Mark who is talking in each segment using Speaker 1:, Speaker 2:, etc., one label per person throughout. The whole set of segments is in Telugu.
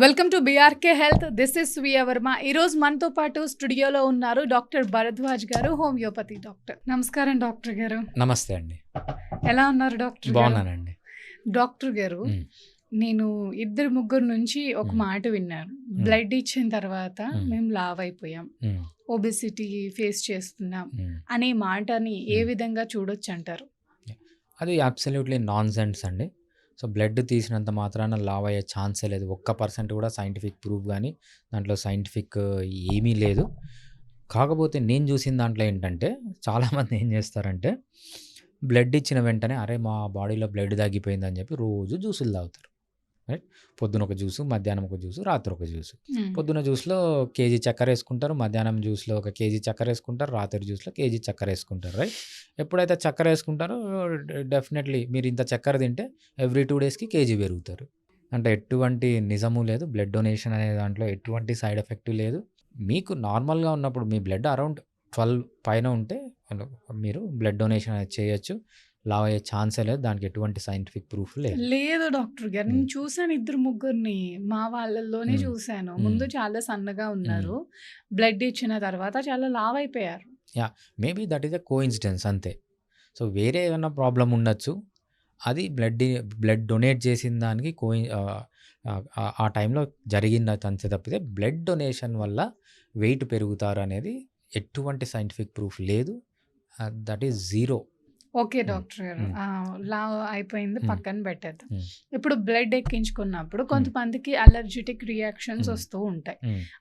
Speaker 1: Welcome to BRK health. This is స్వీయ వర్మ. ఈరోజు మనతో పాటు స్టూడియోలో ఉన్నారు డాక్టర్ భరద్వాజ్ గారు, హోమియోపతి డాక్టర్. నమస్కారం డాక్టర్ గారు.
Speaker 2: నమస్తే అండి.
Speaker 1: ఎలా ఉన్నారు డాక్టర్ గారు?
Speaker 2: బాగున్నానండి.
Speaker 1: డాక్టర్ గారు, నేను ఇద్దరు ముగ్గురు నుంచి ఒక మాట విన్నాను. బ్లడ్ ఇచ్చిన తర్వాత మేము లావ్ అయిపోయాం, ఒబెసిటీ ఫేస్ చేస్తున్నాం అనే మాటని ఏ విధంగా చూడొచ్చు అంటారు?
Speaker 2: అది అబ్సల్యూట్లీ నాన్ సెన్స్ అండి. సో బ్లడ్ తీసినంత మాత్రాన లావ్ అయ్యే ఛాన్సే లేదు. 1% కూడా సైంటిఫిక్ ప్రూఫ్ కానీ దాంట్లో సైంటిఫిక్ ఏమీ లేదు. కాకపోతే నేను చూసిన దాంట్లో ఏంటంటే చాలామంది ఏం చేస్తారంటే బ్లడ్ ఇచ్చిన వెంటనే అరే మా బాడీలో బ్లడ్ తగ్గిపోయిందని చెప్పి రోజు జ్యూసులు తాగుతారు. రైట్, పొద్దున ఒక జ్యూసు, మధ్యాహ్నం ఒక జ్యూసు, రాత్రి ఒక జ్యూసు. పొద్దున జ్యూస్లో కేజీ చక్కెర వేసుకుంటారు, మధ్యాహ్నం జ్యూస్లో ఒక కేజీ చక్కెర వేసుకుంటారు, రాత్రి జ్యూస్లో కేజీ చక్కెర వేసుకుంటారు. రైట్, ఎప్పుడైతే చక్కెర వేసుకుంటారో డెఫినెట్లీ మీరు ఇంత చక్కెర తింటే ఎవ్రీ 2 డేస్కి కేజీ పెరుగుతారు. అంటే ఎటువంటి నిజము లేదు. బ్లడ్ డొనేషన్ అనే దాంట్లో ఎటువంటి సైడ్ ఎఫెక్ట్ లేదు. మీకు నార్మల్గా ఉన్నప్పుడు మీ బ్లడ్ అరౌండ్ 12 పైన ఉంటే మీరు బ్లడ్ డొనేషన్ అనేది చేయొచ్చు. లావ్ అయ్యే ఛాన్సే లేదు. దానికి ఎటువంటి సైంటిఫిక్ ప్రూఫ్ లేదు.
Speaker 1: లేదు డాక్టర్ గారు, నేను చూసాను ఇద్దరు ముగ్గురిని, మా వాళ్ళలోనే చూసాను. ముందు చాలా సన్నగా ఉన్నారు, బ్లడ్ ఇచ్చిన తర్వాత చాలా లావ్ అయిపోయారు.
Speaker 2: Maybe that is a coincidence అంతే. సో వేరే ఏమైనా ప్రాబ్లం ఉండొచ్చు. అది బ్లడ్ డొనేట్ చేసిన దానికి ఆ టైంలో జరిగింది అంతే తప్పితే బ్లడ్ డొనేషన్ వల్ల వెయిట్ పెరుగుతారు అనేది ఎటువంటి సైంటిఫిక్ ప్రూఫ్ లేదు. That is zero.
Speaker 1: Okay doctor గారు, లావ్ అయిపోయింది, పక్కన పెట్టేద్దాం. ఇప్పుడు బ్లడ్ ఎక్కించుకున్నప్పుడు కొంతమందికి అలర్జిటిక్ రియాక్షన్స్ వస్తూ ఉంటాయి.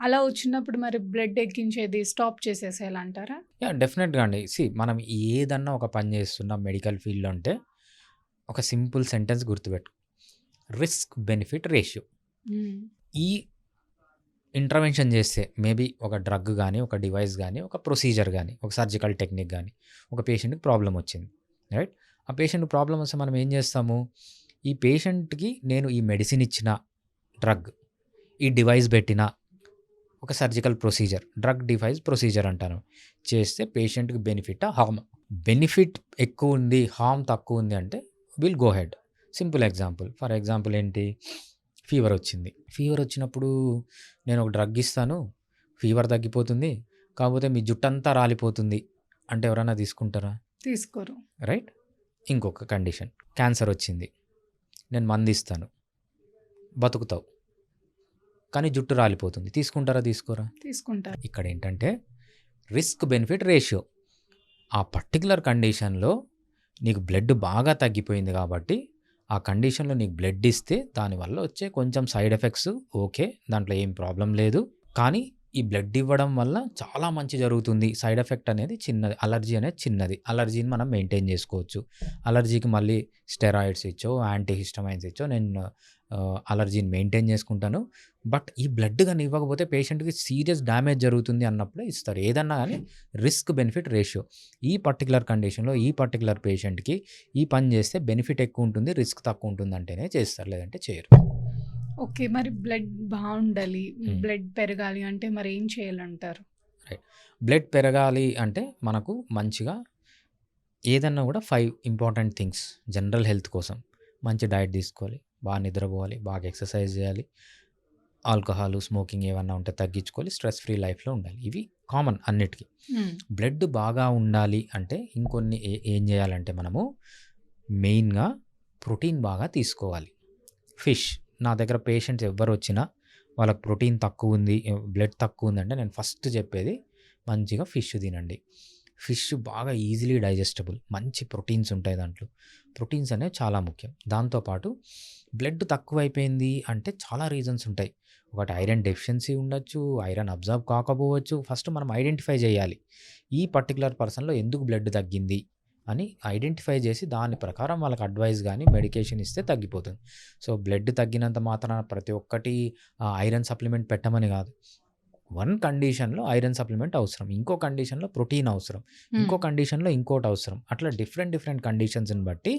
Speaker 1: అలా వచ్చినప్పుడు మరి బ్లడ్ ఎక్కించేది స్టాప్ చేసేసేయాలంటారా?
Speaker 2: డెఫినెట్గా అండి. మనం ఏదన్నా ఒక పని చేస్తున్నాం మెడికల్ ఫీల్డ్లో అంటే ఒక సింపుల్ సెంటెన్స్ గుర్తుపెట్టు, రిస్క్ బెనిఫిట్ రేషియో. ఈ ఇంటర్వెన్షన్ చేస్తే మేబీ ఒక డ్రగ్ కానీ, ఒక డివైస్ కానీ, ఒక ప్రొసీజర్ కానీ, ఒక సర్జికల్ టెక్నిక్ కానీ, ఒక పేషెంట్కి ప్రాబ్లం వచ్చింది. రైట్, ఆ పేషెంట్ ప్రాబ్లం వస్తే మనం ఏం చేస్తాము, ఈ పేషెంట్కి నేను ఈ మెడిసిన్ ఇచ్చిన, డ్రగ్, ఈ డివైస్ పెట్టిన, ఒక surgical procedure, drug device procedure అంటాను, చేస్తే పేషెంట్కి బెనిఫిటా హార్మ్? బెనిఫిట్ ఎక్కువ ఉంది, హార్మ్ తక్కువ ఉంది అంటే will go head. Simple example, for example ఏంటి, ఫీవర్ వచ్చింది. ఫీవర్ వచ్చినప్పుడు నేను ఒక డ్రగ్ ఇస్తాను, ఫీవర్ తగ్గిపోతుంది, కాకపోతే మీ జుట్టంతా రాలిపోతుంది అంటే ఎవరైనా తీసుకుంటారా?
Speaker 1: తీసుకోరు.
Speaker 2: రైట్. ఇంకొక కండిషన్, క్యాన్సర్ వచ్చింది, నేను మందు ఇస్తాను, బతుకుతావు, కానీ జుట్టు రాలిపోతుంది, తీసుకుంటారా? తీసుకోరా?
Speaker 1: తీసుకుంటారు.
Speaker 2: ఇక్కడ ఏంటంటే రిస్క్ బెనిఫిట్ రేషియో. ఆ పర్టికులర్ కండిషన్లో నీకు బ్లడ్ బాగా తగ్గిపోయింది కాబట్టి ఆ కండిషన్లో నీకు బ్లడ్ ఇస్తే దానివల్ల వచ్చే కొంచెం సైడ్ ఎఫెక్ట్స్ ఓకే, దాంట్లో ఏం ప్రాబ్లం లేదు. కానీ ఈ బ్లడ్ ఇవ్వడం వల్ల చాలా మంచి జరుగుతుంది. సైడ్ ఎఫెక్ట్ అనేది చిన్నది, అలర్జీ అనేది చిన్నది. అలర్జీని మనం మెయింటైన్ చేసుకోవచ్చు. అలర్జీకి మళ్ళీ స్టెరాయిడ్స్ ఇచ్చో, యాంటీహిస్టమైన్స్ ఇచ్చో నేను అలర్జీని మెయింటైన్ చేసుకుంటాను. బట్ ఈ బ్లడ్ కానీ ఇవ్వకపోతే పేషెంట్కి సీరియస్ డ్యామేజ్ జరుగుతుంది అన్నప్పుడే ఇస్తారు. ఏదన్నా కానీ రిస్క్ బెనిఫిట్ రేషియో, ఈ పర్టికులర్ కండిషన్లో ఈ పర్టికులర్ పేషెంట్కి ఈ పని చేస్తే బెనిఫిట్ ఎక్కువ ఉంటుంది, రిస్క్ తక్కువ ఉంటుంది అంటేనే చేస్తారు, లేదంటే చేయరు.
Speaker 1: ఓకే, మరి బ్లడ్ బాగుండాలి, బ్లడ్ పెరగాలి అంటే మరి ఏం చేయాలంటారు?
Speaker 2: రైట్, బ్లడ్ పెరగాలి అంటే మనకు మంచిగా ఏదన్నా కూడా 5 ఇంపార్టెంట్ థింగ్స్ జనరల్ హెల్త్ కోసం. మంచి డైట్ తీసుకోవాలి, బాగా నిద్రపోవాలి, బాగా ఎక్సర్సైజ్ చేయాలి, ఆల్కహాల్, స్మోకింగ్ ఏమన్నా ఉంటే తగ్గించుకోవాలి, స్ట్రెస్ ఫ్రీ లైఫ్లో ఉండాలి. ఇవి కామన్ అన్నిటికీ. బ్లడ్ బాగా ఉండాలి అంటే ఇంకొన్ని ఏం చేయాలంటే మనము మెయిన్గా ప్రోటీన్ బాగా తీసుకోవాలి. ఫిష్, నా దగ్గర పేషెంట్స్ ఎవ్వరు వచ్చినా వాళ్ళకి ప్రోటీన్ తక్కువ ఉంది, బ్లడ్ తక్కువ ఉందంటే నేను ఫస్ట్ చెప్పేది మంచిగా ఫిష్ తినండి. ఫిష్ బాగా ఈజీలీ డైజెస్టబుల్, మంచి ప్రోటీన్స్ ఉంటాయి దాంట్లో. ప్రోటీన్స్ అనేవి చాలా ముఖ్యం. దాంతోపాటు బ్లడ్ తక్కువ అయిపోయింది అంటే చాలా రీజన్స్ ఉంటాయి. ఒకటి ఐరన్ డెఫిషియన్సీ ఉండొచ్చు, ఐరన్ అబ్జర్వ్ కాకపోవచ్చు. ఫస్ట్ మనం ఐడెంటిఫై చేయాలి ఈ పర్టికులర్ పర్సన్లో ఎందుకు బ్లడ్ తగ్గింది అని ఐడెంటిఫై చేసి దాని ప్రకారం వాళ్ళకి అడ్వైస్ కానీ మెడికేషన్ ఇస్తే తగ్గిపోతుంది. సో బ్లడ్ తగ్గినంత మాత్రాన ప్రతి ఒక్కటి ఐరన్ సప్లిమెంట్ పెట్టమని కాదు. వన్ కండిషన్లో ఐరన్ సప్లిమెంట్ అవసరం, ఇంకో కండిషన్లో ప్రోటీన్ అవసరం, ఇంకో కండిషన్లో ఇంకోటి అవసరం. అట్లా డిఫరెంట్ కండిషన్స్ని బట్టి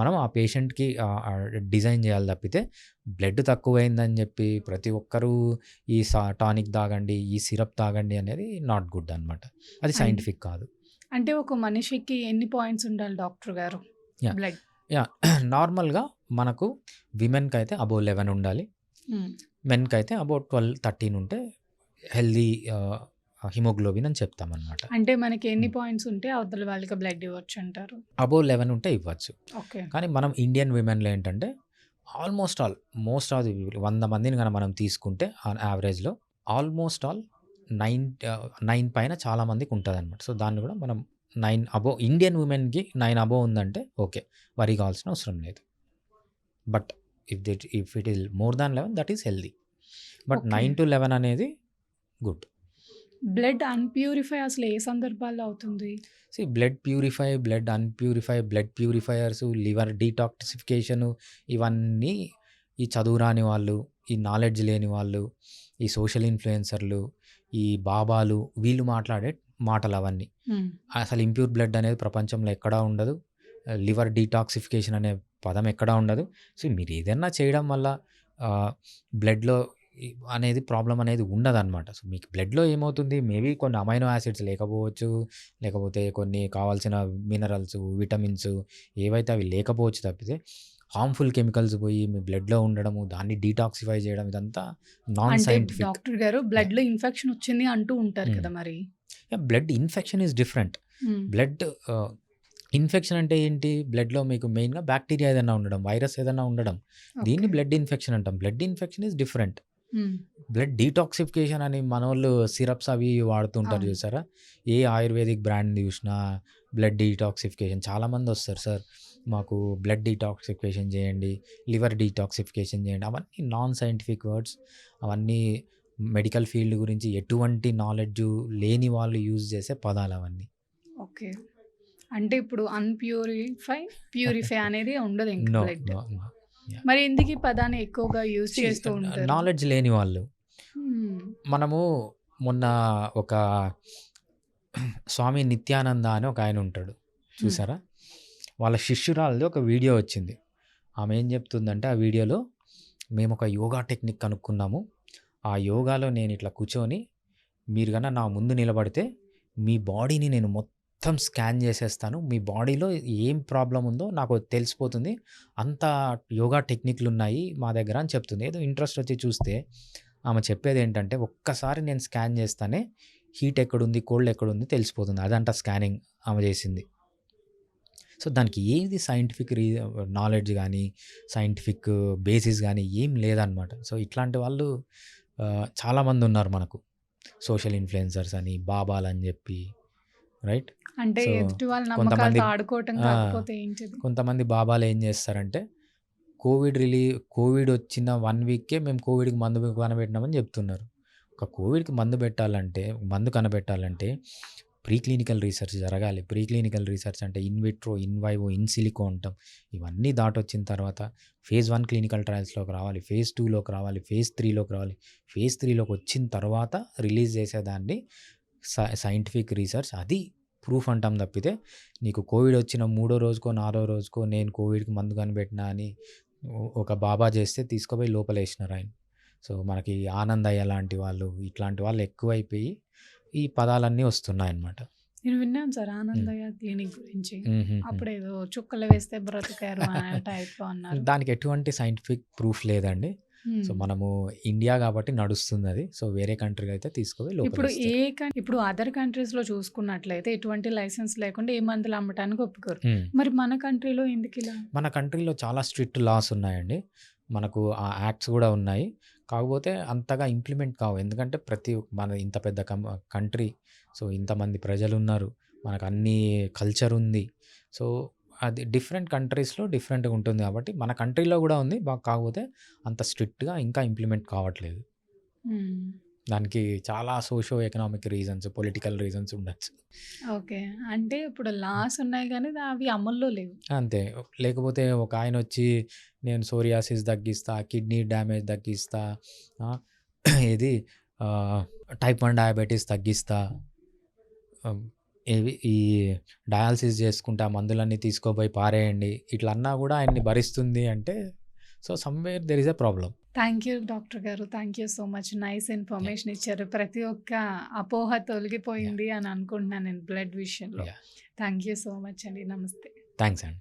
Speaker 2: మనం ఆ పేషెంట్కి డిజైన్ చేయాలి తప్పితే బ్లడ్ తక్కువైందని చెప్పి ప్రతి ఒక్కరూ ఈ టానిక్ తాగండి, ఈ సిరప్ తాగండి అనేది నాట్ గుడ్ అనమాట. అది సైంటిఫిక్ కాదు.
Speaker 1: అంటే ఒక మనిషికి ఎన్ని పాయింట్స్ ఉండాలి డాక్టర్ గారు బ్లడ్?
Speaker 2: నార్మల్గా మనకు విమెన్కి అయితే అబోవ్ 11 ఉండాలి, మెన్‌కైతే అబౌట్ 12-13 ఉంటే హెల్తీ హిమోగ్లోబిన్ అని చెప్తామనమాట.
Speaker 1: అంటే మనకి ఎన్ని
Speaker 2: హ్మ్.
Speaker 1: పాయింట్స్ ఉంటే అవతల వాళ్ళకి బ్లడ్ ఇవ్వచ్చంటారు?
Speaker 2: అబోవ్ 11 ఉంటే ఇవ్వచ్చు.
Speaker 1: ఓకే.
Speaker 2: కానీ మనం ఇండియన్ విమెన్‌లో ఏంటంటే almost all most of the 100 మందిని గన మనం తీసుకుంటే ఆన్ యావరేజ్‌లో ఆల్మోస్ట్ ఆల్ 9 పైన చాలా మందికి ఉంటదనమాట. సో, దాన్ని కూడా మనం 9 అబోవ్ ఇండియన్ విమెన్‌కి 9 అబోవ్ ఉందంటే ఓకే. వరీ కావాల్సిన అవసరం లేదు. But if it is more than 11 that is healthy. But
Speaker 1: okay.
Speaker 2: 9-11 అనేది గుడ్.
Speaker 1: బ్లడ్ అన్‌ప్యూరిఫై అసలు ఏ సందర్భాల్లో అవుతుంది?
Speaker 2: Blood purify, blood unpurify, blood purifiers, liver detoxification ఇవన్నీ ఈ చదువు రాని వాళ్ళు, ఈ నాలెడ్జ్ లేని వాళ్ళు, ఈ సోషల్ ఇన్‌ఫ్లుయెన్సర్‌లు, ఈ బాబాలు వీళ్ళు మాట్లాడే మాటలవన్నీ.
Speaker 1: హ్మ్.
Speaker 2: అసలు ఇంప్యూర్ బ్లడ్ అనేది ప్రపంచంలో ఎక్కడా ఉండదు. లివర్ డీటాక్సిఫికేషన్ అనే పదం ఎక్కడా ఉండదు. సో, మీరేదన్నా చేయడం వల్ల బ్లడ్‌లో అనేది ప్రాబ్లమ్ అనేది ఉండదనమాట. సో, మీకు బ్లడ్‌లో ఏమవుతుంది మేబీ కొన్ని అమైనో యాసిడ్స్ లేకపోవచ్చు, లేకపోతే కొన్ని కావాల్సిన మినరల్స్, విటమిన్స్ ఏవైతే అవి లేకపోవచ్చు తప్పితే హార్మ్‌ఫుల్ కెమికల్స్ పోయి మీ బ్లడ్‌లో ఉండడము, దాన్ని డీటాక్సిఫై చేయడం ఇదంతా నాన్
Speaker 1: అంటే
Speaker 2: సైంటిఫిక్.
Speaker 1: డాక్టర్ గారు
Speaker 2: యాహ్!
Speaker 1: బ్లడ్‌లో ఇన్ఫెక్షన్ వచ్చింది అంటూ ఉంటారు
Speaker 2: హ్మ్.
Speaker 1: కదా మరి?
Speaker 2: Blood infection is different.
Speaker 1: హ్మ్.
Speaker 2: బ్లడ్ ఇన్ఫెక్షన్ అంటే ఏంటి? బ్లడ్‌లో మీకు మెయిన్‌గా బాక్టీరియా ఏదన్నా ఉండడం, వైరస్ ఏదన్నా ఉండడం. దీన్ని
Speaker 1: ఓకే.
Speaker 2: బ్లడ్ ఇన్ఫెక్షన్ అంటాం. Blood infection is different.
Speaker 1: హ్మ్.
Speaker 2: బ్లడ్ డీటాక్సిఫికేషన్ అని మనోళ్ళు సిరప్స్ అవి వాడుతుంటారు
Speaker 1: అవును.
Speaker 2: చూసారా? ఏ ఆయుర్వేదిక్ బ్రాండ్ చూసినా బ్లడ్ డీటాక్సిఫికేషన్ చాలామందొస్తారు సార్. మాకు బ్లడ్ డీటాక్సిఫికేషన్ చేయండి, లివర్ డీటాక్సిఫికేషన్ చేయండి. అవన్నీ నాన్ సైంటిఫిక్ వర్డ్స్. అవన్నీ మెడికల్ ఫీల్డ్ గురించి ఎటువంటి నాలెడ్జు లేని వాళ్ళు యూజ్ చేసే పదాలవన్నీ.
Speaker 1: ఓకే. అంటే ఇప్పుడు ప్యూరిఫై అనేది ఉండదు ఇంక
Speaker 2: no.
Speaker 1: Blood.
Speaker 2: No. No. Yeah!
Speaker 1: మరి ఎందుకు ఈ పదాన్ని ఎక్కువగా యూజ్ చేస్తూ ఉంటారు?
Speaker 2: నాలెడ్జ్ లేని వాళ్ళు.
Speaker 1: హ్మ్.
Speaker 2: మనము మొన్న ఒక స్వామి నిత్యానంద అని ఒకాయన ఉంటాడు.
Speaker 1: హ్మ్.
Speaker 2: చూసారా? వాళ్ళ శిష్యురాలిది ఒక వీడియో వచ్చింది. ఆమె ఏం చెప్తుందంటే ఆ వీడియోలో, మేమొక యోగా టెక్నిక్ కనుక్కున్నాము. ఆ యోగాలో నేనిట్లా కూర్చొని, మీరు గన నా ముందు నిలబడితే, మీ బాడీని నేను మొత్తం స్కాన్ చేసేస్తాను. మీ బాడీలో ఏం ప్రాబ్లమ్ ఉందో నాకు తెలిసిపోతుంది. అంత యోగా టెక్నిక్‌లున్నాయి మా దగ్గర అని చెప్తుంది. ఏదో ఇంట్రెస్ట్ వచ్చి చూస్తే, ఆమె చెప్పేదేంటంటే, ఒక్కసారి నేను స్కాన్ చేస్తానే హీట్ ఎక్కడుంది, కోల్డ్ ఎక్కడుంది తెలిసిపోతుంది. అదంట స్కానింగ్ ఆమె చేసింది. సో, దానికి ఏది సైంటిఫిక్ నాలెడ్జ్ గానీ, సైంటిఫిక్ బేసిస్ గానీ ఏం లేదనమాట. సో, ఇట్లాంటి వాళ్ళు చాలామందున్నారు మనకు. సోషల్ ఇన్‌ఫ్లుయెన్సర్స్ అని, బాబాలని జెప్పి రైట్?
Speaker 1: అంటే
Speaker 2: సో,
Speaker 1: ఎదుటి వాళ్ళ
Speaker 2: కొంతమంది
Speaker 1: నమ్మకాలతో ఆడుకోవటం
Speaker 2: ఆ!
Speaker 1: కాకపోతే ఏంటిది?
Speaker 2: కొంతమంది బాబాలేం జేస్తారంటే, కోవిడ్ వచ్చిన 1 వీక్‌కే మేము కోవిడ్‌కి మందు కనిపెట్టినామని జెప్తున్నారు. ఒక కోవిడ్‌కి మందు కనిపెట్టాలంటే ప్రీ క్లినికల్ రీసెర్చ్ జరగాలి. ప్రీ క్లినికల్ రీసెర్చ్ అంటే in vitro, in vivo, in silico అంటాం. ఇవన్నీ దాటొచ్చిన తర్వాత ఫేజ్ 1 క్లినికల్ ట్రయల్స్‌లోకి రావాలి. ఫేజ్ 2లోకి రావాలి. ఫేజ్ 3లోకి రావాలి. ఫేజ్ 3లోకి వచ్చిన తర్వాత రిలీజ్ చేసేదాన్ని సైంటిఫిక్ రీసెర్చ్ అది ప్రూఫ్ అంటాం తప్పితే, నీకు కోవిడ్ వచ్చిన మూడో రోజుకో, నాలుగో రోజుకో నేను కోవిడ్‌కి మందు కనిపెట్టినా అని ఒక బాబా చేస్తే తీసుకుపోయి లోపలేసినారు ఆయన. సో, మనకి ఆనందయ్య లాంటి వాళ్ళు, ఇట్లాంటి వాళ్ళు ఎక్కువైపోయి ఈ పదాలన్నీ వస్తున్నాయన్నమాట.
Speaker 1: నేను విన్నాను సార్
Speaker 2: హ్మ్.
Speaker 1: ఆనందయ్య క్లినిక్ గురించి.
Speaker 2: హుహుహు.
Speaker 1: అప్పుడేదో చుక్కలు వేస్తే బ్రతికారు అనే టైప్‌లో అన్నారు.
Speaker 2: దానికి ఎటువంటి సైంటిఫిక్ ప్రూఫ్ లేదండి. సో,
Speaker 1: హ్మ్.
Speaker 2: మనము ఇండియా కాబట్టి నడుస్తుందది. సో, వేరే కంట్రీకి అయితే తీసుకుపోయి
Speaker 1: ఇప్పుడు
Speaker 2: లోపలేస్తారు.
Speaker 1: ఇప్పుడు అదర్ కంట్రీస్‌లో చూసుకున్నట్లయితే ఎటువంటి లైసెన్స్ లేకుండా ఏ మందులు అమ్మటానికి ఒప్పుకోరు.
Speaker 2: హ్మ్.
Speaker 1: మరి మన కంట్రీలో ఎందుకిలా?
Speaker 2: మన కంట్రీలో చాలా స్ట్రిక్ట్ లాస్ ఉన్నాయండి. మనకు ఆ యాక్ట్స్ గూడా ఉన్నాయి. కాకపోతే అంతగా ఇంప్లిమెంట్ కావు. ఎందుకంటే మన ఇంత పెద్ద కంట్రీ. సో, ఇంతమంది ప్రజలున్నారు. మనకన్నీ కల్చర్ ఉంది. సో, అది డిఫరెంట్ కంట్రీస్‌లో డిఫరెంట్‌గా ఉంటుంది కాబట్టి మన కంట్రీలో గూడా ఉంది. కాకపోతే అంత స్ట్రిక్ట్‌గా ఇంకా ఇంప్లిమెంట్ కావట్లేదు.
Speaker 1: హ్మ్.
Speaker 2: దానికి చాలా socio economic reasons, political reasons ఉండొచ్చు.
Speaker 1: ఓకే. అంటే ఇప్పుడు లాస్ ఉన్నాయి గానీ అవి అమల్లో లేవు.
Speaker 2: అంతే. లేకపోతే ఒకాయనొచ్చి నేను సోరియాసిస్ తగ్గిస్తా, కిడ్నీ డ్యామేజ్ తగ్గిస్తా, ఆహ్, ఏది టైప్ 1 డయాబెటిస్ తగ్గిస్తా, ఆహ్, ఈ డయాలిసిస్ చేసుకుంటా, మందులన్నీ తీసుకోపోయి పారేయండి. ఇట్లా అన్నా గూడా ఆయన్ని భరిస్తుంది అంటే, so, somewhere there is a problem.
Speaker 1: Thank you doctor గారు. Thank you so much. Nice
Speaker 2: yeah!
Speaker 1: Information ఇచ్చారు. ప్రతి ఒక్క అపోహ
Speaker 2: యాహ్!
Speaker 1: తొలగిపోయింది అని అనుకుంటున్నాను నేను బ్లడ్ విషయంలో.
Speaker 2: Yeah!
Speaker 1: Thank you so much అండి. నమస్తే.
Speaker 2: థాంక్స్ అండి.